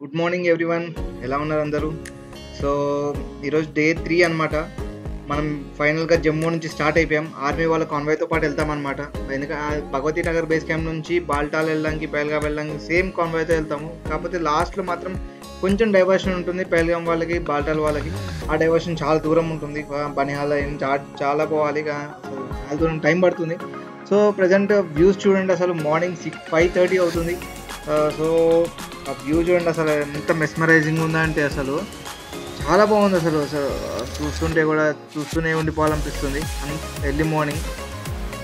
Good morning everyone. ఎలా ఉన్నారు అందరూ? సో, ఈరోజు డే 3 అనమాట. మనం ఫైనల్‌గా జమ్మూ నుంచి స్టార్ట్ అయిపోయాం. ఆర్మీ వాళ్ళ కాన్వాయ్‌తో పాటు వెళ్తామనమాట. భగవతీ నగర్ బేస్ క్యాంప్ నుంచి బాల్టాల్ వెళ్ళడానికి, పహల్గామ్ వెళ్ళడానికి సేమ్ కాన్వాయ్‌తో వెళ్తాము. కాకపోతే లాస్ట్‌లో మాత్రం కొంచెం డైవర్షన్ ఉంటుంది పహల్గామ్ వాళ్ళకి, బాల్టాల్ వాళ్ళకి. ఆ డైవర్షన్ చాలా దూరం ఉంటుంది. బనిహాల్ చాలా పోవాలి. చాలా దూరం టైం పడుతుంది. సో, ప్రెజెంట్ వ్యూస్ చూడండి, అసలు మార్నింగ్ 5:30 అవుతుంది. సో ఆ వ్యూ చూడండి, అసలు ఎంత మెస్మరైజింగ్ ఉందంటే అసలు చాలా బాగుంది. అసలు చూస్తుంటే కూడా చూస్తూనే ఉండిపోవాలనిపిస్తుంది ఎర్లీ మార్నింగ్.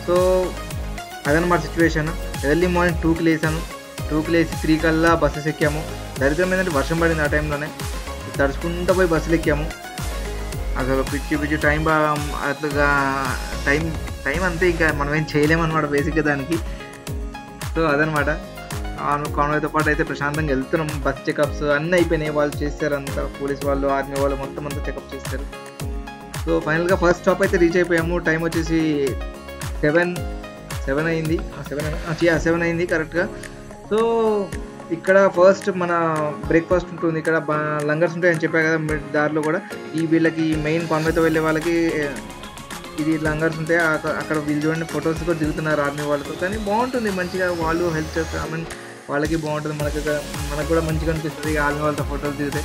సో అదనమాట సిచ్యువేషన్. ఎర్లీ మార్నింగ్ 2కి లేసాను. 2కి లేచి 3 కల్లా బస్సెస్ ఎక్కాము. దరిద్రం ఏంటంటే వర్షం పడింది ఆ టైంలోనే. తడుచుకుంటూ పోయి బస్సులు ఎక్కాము. అసలు పిచ్చి టైం అట్లా టైం టైం అంతే, ఇంకా మనం ఏం చేయలేమన్నమాట బేసిక్గా దానికి. సో అదనమాట. కాన్వాయ్‌తో పాటు అయితే ప్రశాంతంగా వెళ్తున్నాం. బస్ చెకప్స్ అన్నీ అయిపోయినాయి. వాళ్ళు చేస్తారు అంతా, పోలీస్ వాళ్ళు, ఆర్మీ వాళ్ళు మొత్తం అంతా చెకప్ చేస్తారు. సో ఫైనల్గా ఫస్ట్ స్టాప్ అయితే రీచ్ అయిపోయాము. టైం వచ్చేసి 7 అయింది. 7 అయింది కరెక్ట్గా. సో ఇక్కడ ఫస్ట్ మన బ్రేక్ఫాస్ట్ ఉంటుంది. ఇక్కడ లంగర్స్ ఉంటాయని చెప్పా కదా దారిలో కూడా. వీళ్ళకి మెయిన్ కాన్వాయ్‌తో వెళ్ళే వాళ్ళకి ఇది లంగర్స్ ఉంటాయి. అక్కడ వీళ్ళు చూడండి ఫొటోస్ కూడా దిగుతున్నారు ఆర్మీ వాళ్ళతో. కానీ బాగుంటుంది, మంచిగా వాళ్ళు హెల్ప్ చేస్తారు. ఐ మీన్ వాళ్ళకి బాగుంటుంది, మనకు కూడా మంచిగా అనిపిస్తుంది ఆర్మీ వాళ్ళతో ఫోటోలు దిగితే.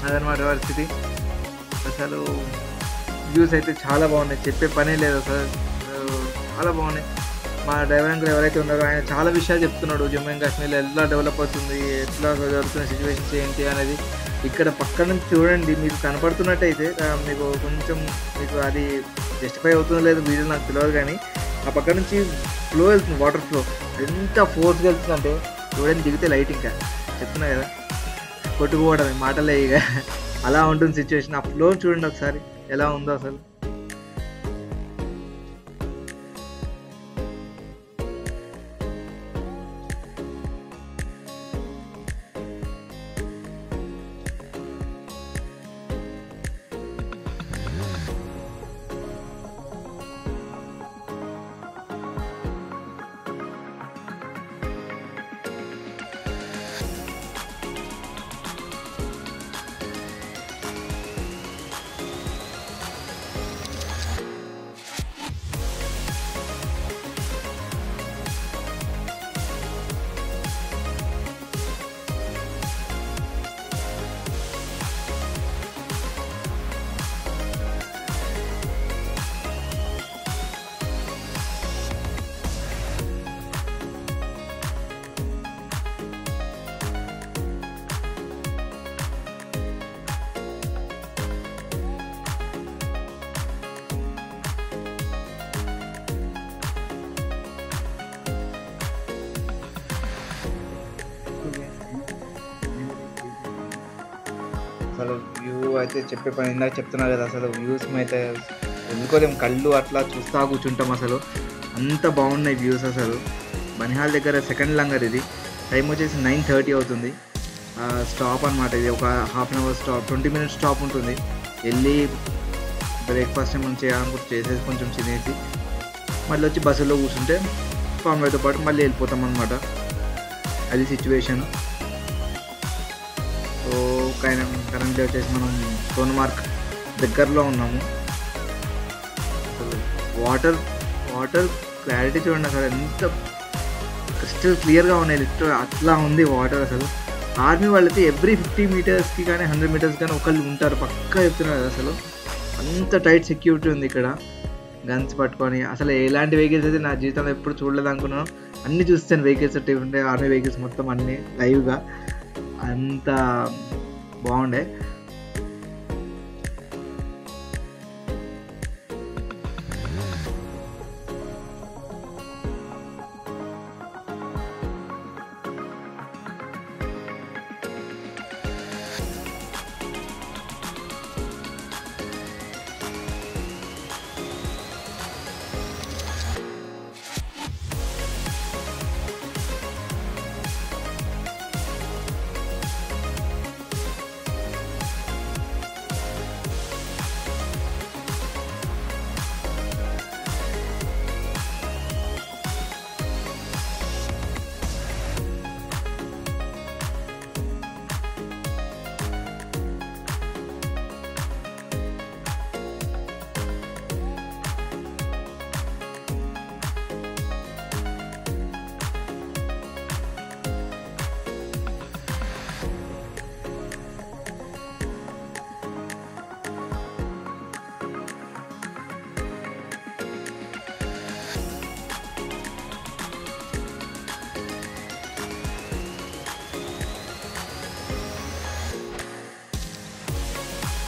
అదనమాట పరిస్థితి. అసలు వ్యూస్ అయితే చాలా బాగున్నాయి, చెప్పే పనే లేదు అసలు. చాలా బాగున్నాయి. మా డ్రైవర్ అంకుల్ ఎవరైతే ఉన్నారో ఆయన చాలా విషయాలు చెప్తున్నాడు. జమ్మూ అండ్ కాశ్మీర్లో ఎలా డెవలప్ అవుతుంది, ఎట్లా జరుగుతున్న సిచ్యువేషన్స్ ఏంటి అనేది. ఇక్కడ పక్క నుంచి చూడండి, మీకు కనపడుతున్నట్టయితే మీకు అది జస్టిఫై అవుతుందో లేదో వీడియో నాకు తెలియదు, కానీ ఆ పక్క నుంచి ఫ్లో వెళ్తుంది, వాటర్ ఫ్లో ఎంత ఫోర్స్గా వెళ్తుందంటే చూడండి. దిగితే లైట్ ఇంకా చెప్తున్నా కదా, కొట్టుకుపోవడమే మాటలే ఇక. అలా ఉంటుంది సిచ్యువేషన్. ఆ ఫ్లో చూడండి ఒకసారి ఎలా ఉందో అసలు. అసలు వ్యూ అయితే చెప్పే పని, ఇందాక చెప్తున్నా కదా, అసలు వ్యూస్ అయితే వదులుకోలేము. కళ్ళు అట్లా చూస్తూ కూర్చుంటాం. అసలు అంత బాగున్నాయి వ్యూస్ అసలు. బనిహాల్ దగ్గర సెకండ్ లంగర్ ఇది. టైం వచ్చేసి 9:30 అవుతుంది. స్టాప్ అనమాట ఇది. ఒక half an hour stop, 20 minutes stop ఉంటుంది. వెళ్ళి బ్రేక్ఫాస్ట్ ఏమైనా చేయాలనుకుంటే చేసేసి కొంచెం తినేసి మళ్ళీ వచ్చి బస్సులో కూర్చుంటే కాన్వాయ్‌తో పాటు మళ్ళీ వెళ్ళిపోతాం అనమాట. అది సిచ్యువేషన్. సో కరెంట్లీ వచ్చేసి మనం సోన్మార్గ్ దగ్గరలో ఉన్నాము. అసలు వాటర్ క్లారిటీ చూడండి, అసలు ఎంత క్రిస్టల్ క్లియర్గా ఉన్నాయి. లిటరల్ అట్లా ఉంది వాటర్ అసలు. ఆర్మీ వాళ్ళైతే ఎవ్రీ 50 మీటర్స్కి కానీ 100 మీటర్స్ కానీ ఒకళ్ళు ఉంటారు, పక్కా చెప్తున్నారు కదా. అసలు అంత టైట్ సెక్యూరిటీ ఉంది ఇక్కడ. గన్స్ పట్టుకొని అసలు ఎలాంటి వెహికల్స్ అయితే నా జీవితంలో ఎప్పుడు చూడలేదు అనుకున్నాను. అన్నీ చూస్తాను వెహికల్స్, ఆర్మీ వెహికల్స్ మొత్తం అన్నీ లైవ్గా. అంత బాగుండే.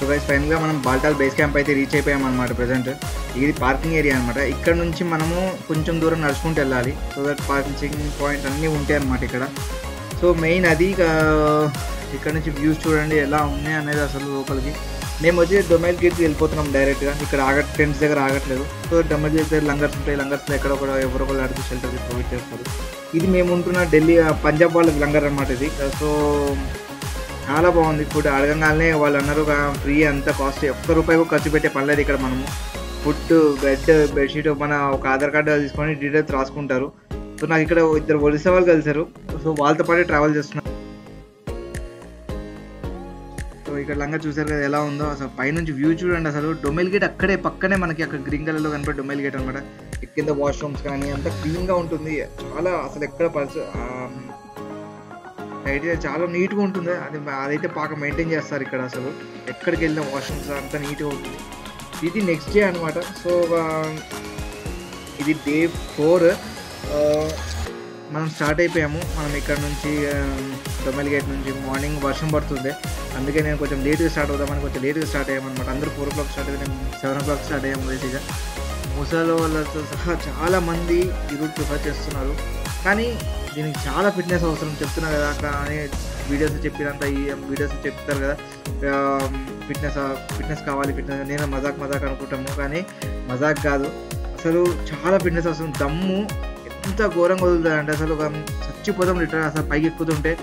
సో గైస్ ఫైనల్గా మనం బాల్టాల్ బేస్ క్యాంప్ అయితే రీచ్ అయిపోయాం అనమాట. ప్రజెంట్ ఇది పార్కింగ్ ఏరియా అనమాట. ఇక్కడ నుంచి మనము కొంచెం దూరం నడుచుకుంటూ వెళ్ళాలి. సో దట్ పార్కింగ్ పాయింట్ అన్నీ ఉంటాయి అనమాట ఇక్కడ. సో మెయిన్ అది ఇక్కడ నుంచి వ్యూస్ చూడండి ఎలా ఉన్నాయి అనేది అసలు లోపలికి. మేము వచ్చి డొమైల్ గేట్కి వెళ్ళిపోతున్నాం డైరెక్ట్గా. ఇక్కడ టెంట్స్ దగ్గర ఆగట్లేదు. సో డొమైల్ గేట్ దగ్గర లంగర్స్ ఉంటాయి. లంగర్స్లో ఎక్కడ కూడా ఎవరో ఒకరు అడిగి షెల్టర్ ప్రొవైడ్ చేస్తారు. ఇది మేము ఉంటున్న ఢిల్లీ పంజాబ్ వాళ్ళకి లంగర్ అనమాట ఇది. సో చాలా బాగుంది ఫుడ్. అడగంగానే వాళ్ళు అన్నారు ఫ్రీ, అంత కాస్ట్, ₹1 ఖర్చు పెట్టే పర్లేదు ఇక్కడ. మనము ఫుడ్, బెడ్షీట్, మన ఒక ఆధార్ కార్డు తీసుకొని డీటెయిల్స్ రాసుకుంటారు. సో నాకు ఇక్కడ 2 ఒడిశా వాళ్ళు కలిసారు. సో వాళ్ళతో పాటే ట్రావెల్ చేస్తున్నారు. సో ఇక్కడ లంగా చూసారు కదా ఎలా ఉందో. అసలు పైనుంచి వ్యూ చూడండి. అసలు డొమైల్ గేట్ అక్కడే పక్కనే మనకి అక్కడ గ్రీన్ కలర్లో కనపడే డొమైల్ గేట్ అనమాట. కింద వాష్రూమ్స్ కానీ అంతా క్లీన్గా ఉంటుంది. చాలా అసలు ఎక్కడ ఐడియా చాలా నీట్గా ఉంటుంది. అదైతే బాగా మెయింటైన్ చేస్తారు ఇక్కడ. అసలు ఎక్కడికి వెళ్ళిన వాష్రూమ్స్ అంతా నీట్గా ఉంటుంది. ఇది నెక్స్ట్ డే అనమాట. సో ఇది డే 4 మనం స్టార్ట్ అయిపోయాము. మనం ఇక్కడ నుంచి డొమైల్ గేట్ నుంచి మార్నింగ్ వర్షం పడుతుంది. అందుకే నేను కొంచెం లేట్గా స్టార్ట్ అవుదామని కొంచెం లేట్గా స్టార్ట్ అయ్యామన్నమాట. అందరూ 4 o'clock స్టార్ట్ అయితే నేను 7 o'clock స్టార్ట్ అయ్యాము. బేసిక్గా ముసలి వాళ్ళతో సహా చాలామంది ఈ రూట్ ప్రిఫర్ చేస్తున్నారు. కానీ దీనికి చాలా ఫిట్నెస్ అవసరం. చెప్తున్నా కదా కానీ వీడియోస్ చెప్పినంత ఈ వీడియోస్ చెప్తారు కదా ఫిట్నెస్ కావాలి. నేను మజాక్ అనుకుంటాము కానీ మజాక్ కాదు. అసలు చాలా ఫిట్నెస్ అవసరం. దమ్ము ఎంత ఘోరంగా వదులుతుందంటే అసలు చచ్చిపోతాం లిటరల్. అసలు పైకి ఎక్కుతుంటే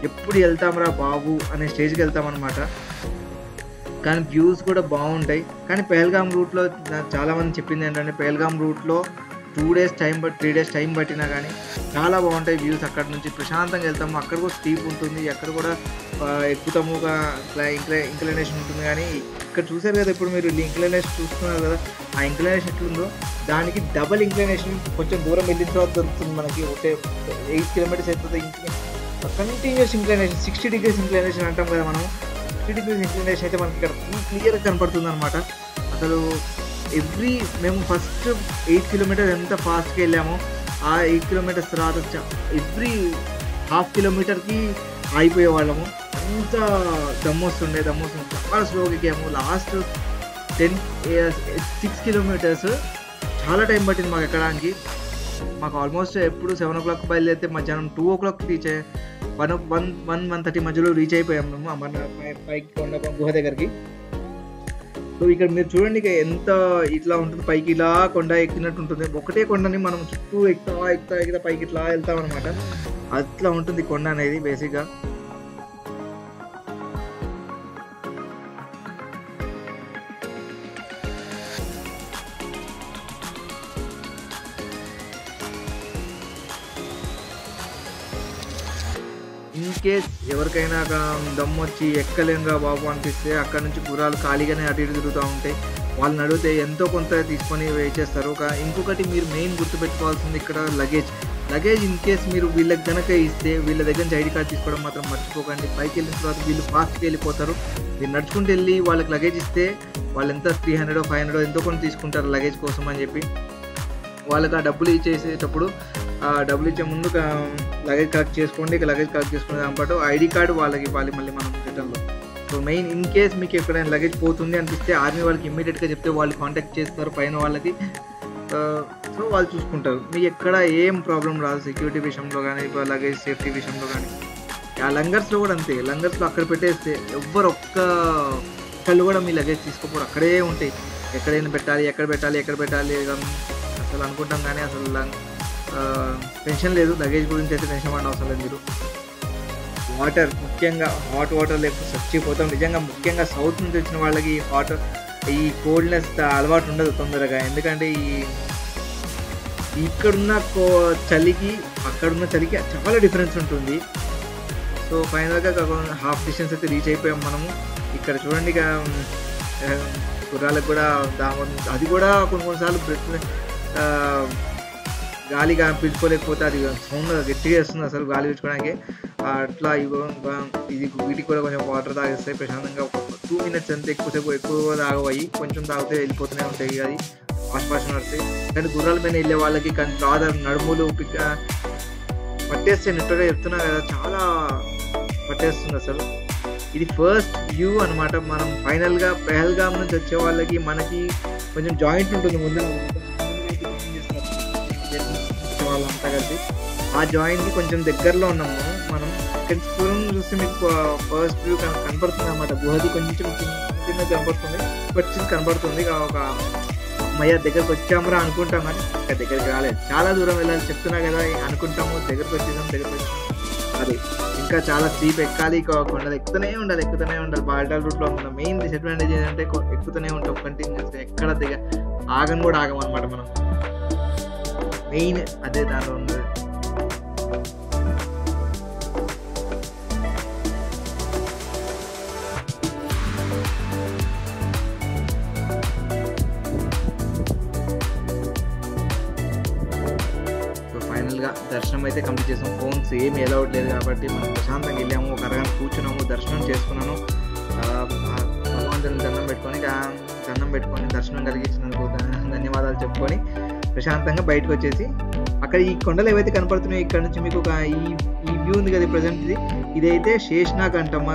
ఎప్పుడు వెళ్తాంరా బాబు అనే స్టేజ్కి వెళ్తామన్నమాట. కానీ వ్యూస్ కూడా బాగుంటాయి. కానీ పెహల్గాం రూట్లో చాలామంది చెప్పింది ఏంటంటే పెహల్గాం రూట్లో 2 days టైం 3 days టైం పట్టినా కానీ చాలా బాగుంటాయి వ్యూస్. అక్కడ నుంచి ప్రశాంతంగా వెళ్తాము. అక్కడ కూడా స్టీప్ ఉంటుంది. అక్కడ కూడా ఎక్కుతాము. ఇంక్లినేషన్ ఉంటుంది. కానీ ఇక్కడ చూసారు కదా ఇప్పుడు మీరు ఇంక్లినేషన్ చూస్తున్నారు కదా, ఆ ఇంక్లినేషన్ ఎట్లుందో దానికి డబల్ ఇంక్లినేషన్ కొంచెం దూరం వెళ్ళిన తర్వాత దొరుకుతుంది మనకి. 8 kilometers అవుతుంది. కంటిన్యూస్ ఇంక్లినేషన్ 60 degrees ఇంక్లినేషన్ అంటాం కదా మనం. 60 degrees ఇంక్లినేషన్ అయితే మనకి ఇక్కడ క్లియర్గా కనపడుతుంది అనమాట. అసలు మేము ఫస్ట్ 8 kilometers ఎంత ఫాస్ట్గా వెళ్ళామో ఆ 8 kilometers తర్వాత ఎవ్రీ ½ kilometerకి ఆగిపోయేవాళ్ళము. అంత దమ్ము వస్తుండే. చాలా స్లోగా ఎక్కాము. లాస్ట్ 6 kilometers చాలా టైం పట్టింది మాకు ఎక్కడానికి. మాకు ఆల్మోస్ట్ ఎప్పుడు 7 o'clock బయలుదేరితే మధ్యాహ్నం 2 o'clock రీచ్ 1:30 మధ్యలో రీచ్ అయిపోయాము మేము అమర్నాథ్ పైకి కొండ గుహ దగ్గరికి. సో ఇక్కడ మీరు చూడండి ఇక ఎంత ఇట్లా ఉంటుంది. పైకి ఇలా కొండ ఎక్కినట్టు ఉంటుంది. ఒకటే కొండని మనం చుట్టూ ఎక్కుతా పైకి ఇట్లా వెళ్తాం అనమాట. అట్లా ఉంటుంది కొండ అనేది బేసిక్గా. ఇన్ కేస్ ఎవరికైనా దమ్ము వచ్చి ఎక్కలేంగా బాబు అనిపిస్తే అక్కడ నుంచి గుర్రాలు ఖాళీగానే అటు ఇటు తిరుగుతూ ఉంటాయి. వాళ్ళని అడిగితే ఎంతో కొంత తీసుకొని వేచేస్తారు. ఇంకొకటి మీరు మెయిన్ గుర్తుపెట్టుకోవాల్సింది ఇక్కడ లగేజ్ ఇన్ కేస్ మీరు వీళ్ళకి కనుక ఇస్తే వీళ్ళ దగ్గర నుంచి ఐడి కార్డ్ తీసుకోవడం మాత్రం మర్చిపోకండి. పైకి వెళ్ళిన తర్వాత వీళ్ళు ఫాస్ట్గా వెళ్ళిపోతారు. మీరు నడుచుకుంటూ వెళ్ళి వాళ్ళకి లగేజ్ ఇస్తే వాళ్ళు ఎంత 300 500 ఎంతో కొంత తీసుకుంటారు లగేజ్ కోసం అని చెప్పి. వాళ్ళకి ఆ డబ్బులు ఇచ్చేసేటప్పుడు ఆ డబ్బులు ఇచ్చే ముందు లగేజ్ కలెక్ట్ చేసుకోండి. లగేజ్ కలెక్ట్ చేసుకునే దాంతో ఐడి కార్డు వాళ్ళకి ఇవ్వాలి మళ్ళీ మనం రిటర్న్లో. సో మెయిన్ ఇన్ కేస్ మీకు ఎక్కడైనా లగేజ్ పోతుంది అనిపిస్తే ఆర్మీ వాళ్ళకి ఇమ్మీడియట్గా చెప్తే వాళ్ళు కాంటాక్ట్ చేస్తారు పైన వాళ్ళకి. సో వాళ్ళు చూసుకుంటారు. మీకు ఎక్కడ ఏం ప్రాబ్లం రాదు సెక్యూరిటీ విషయంలో కానీ లగేజ్ సేఫ్టీ విషయంలో కానీ. ఆ లంగర్స్లో కూడా అంతే. లంగర్స్లో అక్కడ పెట్టేస్తే ఎవ్వరు ఒక్కళ్ళు కూడా మీ లగేజ్ తీసుకోపోరు. అక్కడే ఉంటాయి. ఎక్కడైనా ఎక్కడ పెట్టాలి అసలు అనుకుంటాం కానీ అసలు టెన్షన్ లేదు. లగేజ్ గురించి అయితే టెన్షన్ పడిన అవసరం లేదు మీరు. వాటర్ ముఖ్యంగా హాట్ వాటర్ లేకపోతే చచ్చిపోతాం నిజంగా. ముఖ్యంగా సౌత్ నుంచి వచ్చిన వాళ్ళకి ఈ కోల్డ్నెస్ అలవాటు ఉండదు తొందరగా. ఎందుకంటే ఇక్కడున్న చలికి అక్కడున్న చలికి చాలా డిఫరెన్స్ ఉంటుంది. సో ఫైనల్గా హాఫ్ డిస్టెన్స్ అయితే రీచ్ అయిపోయాం మనము. ఇక్కడ చూడండి ఇక గుర్రాలకు కూడా అది కూడా కొన్నిసార్లు గాలిగా పీల్చుకోలేకపోతే అది సౌండ్ గట్టిగా వేస్తుంది అసలు గాలి పీల్చుకోవడానికి. అట్లా ఇది వీటికి కూడా కొంచెం వాటర్ తాగేస్తాయి ప్రశాంతంగా. ఒక 2 minutes అంతే. ఎక్కువ తాగవయ్యి కొంచెం తాగితే వెళ్ళిపోతూనే ఉంటాయి. అది ఫాస్ట్ నడుస్తాయి. కానీ గుర్రాల పైన వెళ్ళే వాళ్ళకి కానీ బాగా నడుములు పట్టేస్తే నెట్టుగా చెప్తున్నా కదా చాలా పట్టేస్తుంది అసలు. ఇది ఫస్ట్ వ్యూ అనమాట. మనం ఫైనల్గా పెహల్గామ్ నుంచి వచ్చే వాళ్ళకి మనకి కొంచెం జాయింట్ ఉంటుంది ముందు వాళ్ళంతా కలిసి. ఆ జాయింట్కి కొంచెం దగ్గరలో ఉన్నాము మనం. ఇక్కడ దూరం చూస్తే మీకు ఫస్ట్ వ్యూ కనపడుతుంది అనమాట. గుహది కొంచెం చిన్న కనపడుతుంది, వచ్చింది కనపడుతుంది. ఒక అమ్మయ్య దగ్గరకు వచ్చామరా అనుకుంటాం కానీ ఇంకా దగ్గరికి రాలేదు. చాలా దూరం వెళ్ళాలి చెప్తున్నా కదా, అనుకుంటాము దగ్గరకు వచ్చేసాము. అది ఇంకా చాలా స్టీప్ ఎక్కాలి, కొండలు ఎక్కుతూనే ఉండాలి. బాల్టాల్ రూట్లో ఉన్న మెయిన్ డిసడ్వాంటేజ్ ఏంటంటే ఎక్కుతూనే ఉంటాం కంటిన్యూస్గా, ఎక్కడ ఆగను కూడా ఆగం అనమాట మనం. మెయిన్ అదే దాంట్లో ఉన్నది. ఫైనల్గా దర్శనం అయితే కంప్లీట్ చేసాం. ఫోన్స్ ఏమి అలౌడ్ లేదు కాబట్టి మనం ప్రశాంతంగా వెళ్ళాము. ఒక అరగంట కూర్చున్నాము, దర్శనం చేసుకున్నాను. భగవంతుని దండం పెట్టుకొని దర్శనం కలిగించినందుకు ధన్యవాదాలు చెప్పుకొని ప్రశాంతంగా బయటకు వచ్చేసి అక్కడ ఈ కొండలు ఏవైతే కనపడుతున్నాయో ఇక్కడ నుంచి మీకు ఒక ఈ వ్యూ ఉంది కదా ప్రజెంట్, ఇదైతే శేషనాగ్ అంటాం.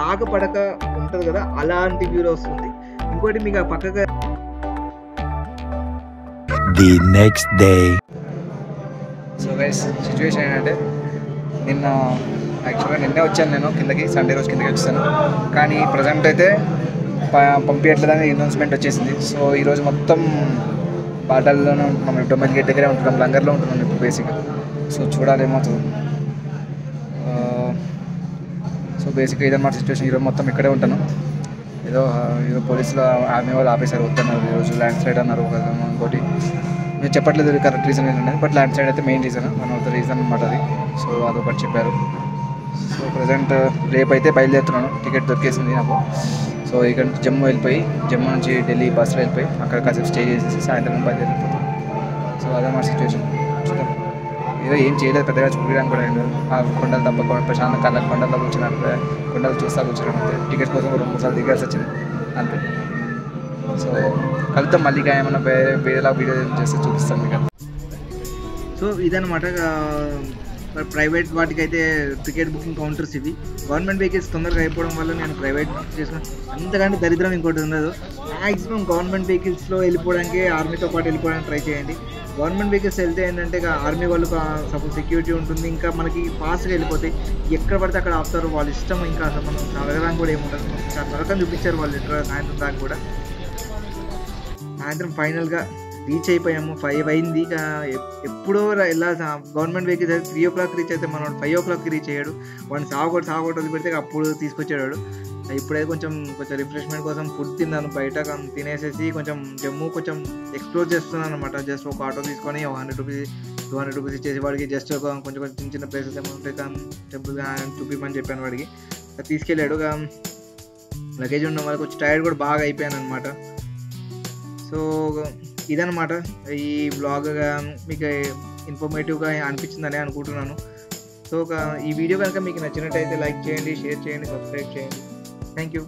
నాగపడక ఉంటుంది కదా, అలాంటి వ్యూలో వస్తుంది. ఇంకోటి మీకు ఆ పక్కగా the next day. So guys situation ఏంటంటే నిన్నే వచ్చాను నేను కిందకి, సండే రోజు కిందకి వచ్చాను. కానీ ప్రజెంట్ అయితే పంపించట్లేదని అనౌన్స్మెంట్ వచ్చేసింది. సో ఈరోజు మొత్తం పాటల్లోనే ఉంటున్నాం. ఇప్పుడు డొమైన్ గేట్ దగ్గరే ఉంటున్నాం, లంగర్లో ఉంటున్నాం ఇప్పుడు బేసిక్గా. సో చూడాలి ఏమవుతుంది. సో బేసిక్గా ఇదన్నమాట సిచ్యువేషన్. ఈరోజు మొత్తం ఇక్కడే ఉంటాను. ఏదో పోలీసులు ఆర్మీ వాళ్ళు ఆపేశారు, వద్దన్నారు. ఈరోజు ల్యాండ్ స్లైడ్ అన్నారు. ఇంకోటి నేను చెప్పట్లేదు కరెక్ట్ రీజన్ ఏంటంటే, బట్ ల్యాండ్ స్లైడ్ అయితే main reason, one of the reason అనమాట అది. సో అదొకటి చెప్పారు. సో ప్రజెంట్ రేపు అయితే బయలుదేరుతున్నాను, టికెట్ దొరికేసింది నాకు. సో ఇక్కడ నుంచి జమ్మూ నుంచి ఢిల్లీ బస్సులో వెళ్ళిపోయి అక్కడ కాసేపు స్టే చేసేసి సాయంత్రం బయలుదేరిపోతాం. సో అదే మా సిచ్యువేషన్. చూద్దాం. ఏదో ఏం చేయలేదు పెద్దగా, చూపించడానికి కూడా ఏం లేదు. ఆ కొండలు తప్ప ప్రశాంతం కళ్ళ కొండల్లో కూర్చున్నట్టు కొండలు చూస్తా కూర్చున్నాం అంతే. టికెట్ కోసం 2-3 సార్లు దిగాల్సి వచ్చింది అంతే. సో కలుద్దాం మళ్ళీ, ఏమన్నా వేరేలా వీడియో చేస్తే చూపిస్తాను మీకు. సో ఇదనమాట ప్రైవేట్ వాటికైతే టికెట్ బుకింగ్ కౌంటర్స్ ఇవి. గవర్నమెంట్ వెహికల్స్ తొందరగా అయిపోవడం వల్ల నేను ప్రైవేట్ బుక్ చేసుకున్నాను. అంతకంటే దరిద్రం ఇంకోటి ఉండదు. మ్యాక్సిమం గవర్నమెంట్ వెహికల్స్లో వెళ్ళిపోవడానికి, ఆర్మీతో పాటు వెళ్ళిపోవడానికి ట్రై చేయండి. గవర్నమెంట్ వెహికల్స్ వెళ్తే ఏంటంటే ఆర్మీ వాళ్ళు సపోజ్ సెక్యూరిటీ ఉంటుంది, ఇంకా మనకి ఫాస్ట్గా వెళ్ళిపోతాయి. ఎక్కడ పడితే అక్కడ ఆపుతారు, వాళ్ళ ఇష్టం. ఇంకా అసలు మనం అడగడానికి కూడా ఏముంటుంది. నరకం చూపించారు వాళ్ళు లిటరల్గా సాయంత్రం దాకా కూడా. సాయంత్రం ఫైనల్గా రీచ్ అయిపోయాము. 5 అయింది. ఇక ఎప్పుడో వెళ్ళాల్సిన గవర్నమెంట్ వెహికల్స్ అయితే 3 o'clock రీచ్ అయితే మనం 5 o'clockకి రీచ్ అయ్యాడు. వాడిని సాగొట్టి వదిలిపెడితే అప్పుడు తీసుకొచ్చాడు. ఇప్పుడైతే కొంచెం రిఫ్రెష్మెంట్ కోసం ఫుడ్ తిన్నాను బయట. తినేసేసి కొంచెం జమ్మూ కొంచెం ఎక్స్ప్లోర్ చేస్తున్నాను అనమాట. జస్ట్ ఒక ఆటో తీసుకొని 100 రూపీస్ 200 రూపీస్ ఇచ్చేసి వాడికి జస్ట్ ఒక కొంచెం చిన్న ప్లేసెస్ ఏమైనా ఉంటాయి టెంపుల్ చూపిమని చెప్పాను వాడికి. అది తీసుకెళ్ళాడు. లగేజ్ ఉండడం వల్ల కొంచెం టైర్డ్ కూడా బాగా అయిపోయాను అనమాట. సో ఇదనమాట ఈ బ్లాగ్. మీకు ఇన్ఫర్మేటివ్గా అనిపించిందని అనుకుంటున్నాను. సో ఈ వీడియో కనుక మీకు నచ్చినట్టయితే లైక్ చేయండి, షేర్ చేయండి, సబ్స్క్రైబ్ చేయండి. Thank you.